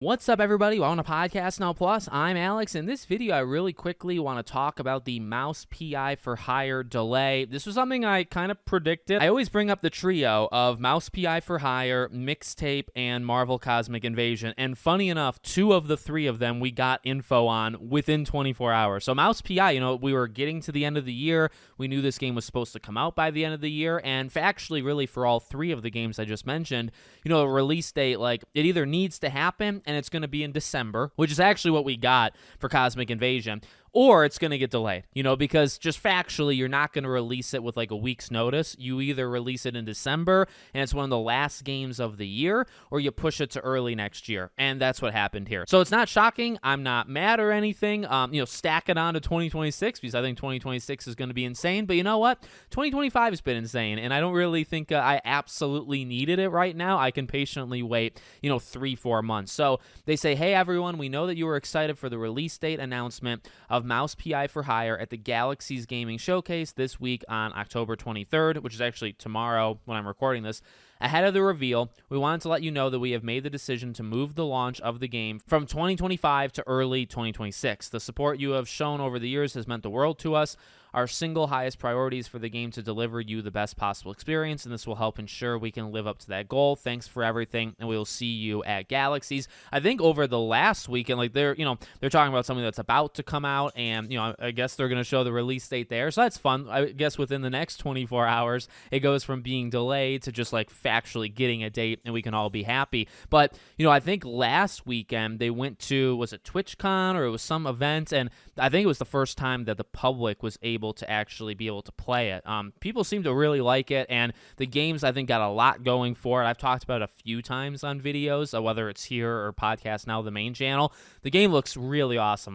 What's up, everybody? Welcome to Podcast Now Plus. I'm Alex. In this video, I really quickly want to talk about the Mouse PI for Hire delay. This was something I kind of predicted. I always bring up the trio of Mouse PI for Hire, Mixtape, and Marvel Cosmic Invasion. And funny enough, two of the three of them we got info on within 24 hours. So Mouse PI, we were getting to the end of the year. We knew this game was supposed to come out by the end of the year. And actually, really, for all three of the games I just mentioned, a release date, it either needs to happen and it's going to be in December, which is actually what we got for Cosmic Invasion, or it's going to get delayed, because just factually, you're not going to release it with a week's notice. You either release it in December and it's one of the last games of the year, or you push it to early next year. And that's what happened here. So it's not shocking. I'm not mad or anything. Stack it on to 2026 because I think 2026 is going to be insane. But you know what? 2025 has been insane. And I don't really think I absolutely needed it right now. I can patiently wait, 3-4 months. So they say, hey, everyone, we know that you were excited for the release date announcement of Mouse PI for Hire at the Galaxy's Gaming Showcase this week on October 23rd, which is actually tomorrow when I'm recording this. Ahead of the reveal, we wanted to let you know that we have made the decision to move the launch of the game from 2025 to early 2026. The support you have shown over the years has meant the world to us. Our single highest priority is for the game to deliver you the best possible experience, and this will help ensure we can live up to that goal. Thanks for everything, and we will see you at Galaxies. I think over the last weekend, they're talking about something that's about to come out, and I guess they're going to show the release date there, so that's fun. I guess within the next 24 hours, it goes from being delayed to just factually getting a date, and we can all be happy. But I think last weekend they went to, was it TwitchCon or it was some event, and I think it was the first time that the public was able to actually be able to play it. People seem to really like it, and the games I think got a lot going for it. I've talked about it a few times on videos, whether it's here or Podcast Now, the main channel. The game looks really awesome.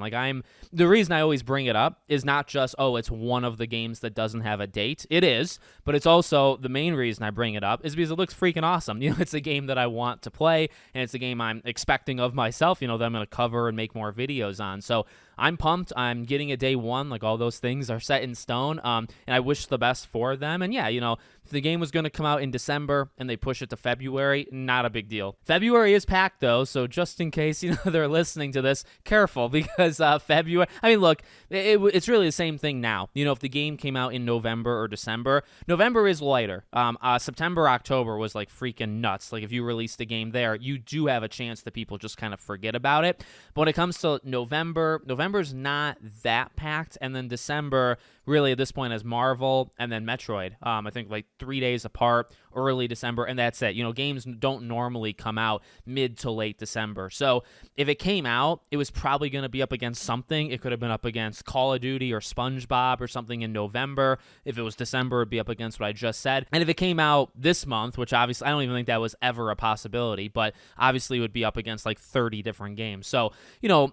The reason I always bring it up is not just, it's one of the games that doesn't have a date. It is, but it's also the main reason I bring it up is because it looks freaking awesome. It's a game that I want to play, and it's a game I'm expecting of myself, that I'm going to cover and make more videos on. So I'm pumped. I'm getting a day one. All those things are set in stone, and I wish the best for them. And yeah, if the game was going to come out in December and they push it to February, not a big deal. February is packed, though, so just in case, they're listening to this, careful, because February, look, it's really the same thing now. If the game came out in November or December, November is lighter. September, October was freaking nuts. If you released a game there, you do have a chance that people just kind of forget about it. But when it comes to November's not that packed, and then December really at this point has Marvel and then Metroid. I think 3 days apart, early December, and that's it. Games don't normally come out mid to late December. So if it came out, it was probably going to be up against something. It could have been up against Call of Duty or SpongeBob or something in November. If it was December, it'd be up against what I just said. And if it came out this month, which obviously I don't even think that was ever a possibility, but obviously it would be up against 30 different games. So,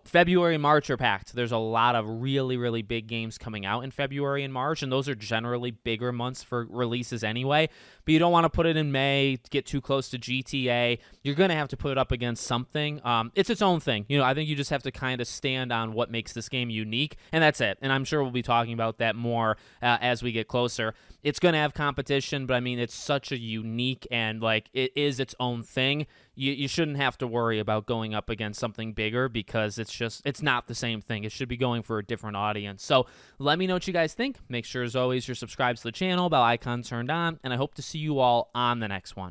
February and March are packed. There's a lot of really, really big games coming out in February and March, and those are generally bigger months for releases anyway. But you don't want to put it in May, get too close to GTA. You're going to have to put it up against something. It's its own thing. I think you just have to kind of stand on what makes this game unique, and that's it. And I'm sure we'll be talking about that more as we get closer. It's going to have competition, but it's such a unique and it is its own thing. You shouldn't have to worry about going up against something bigger because it's not the same thing. It should be going for a different audience. So let me know what you guys think. Make sure, as always, you're subscribed to the channel, bell icon turned on, and I hope to see you all on the next one.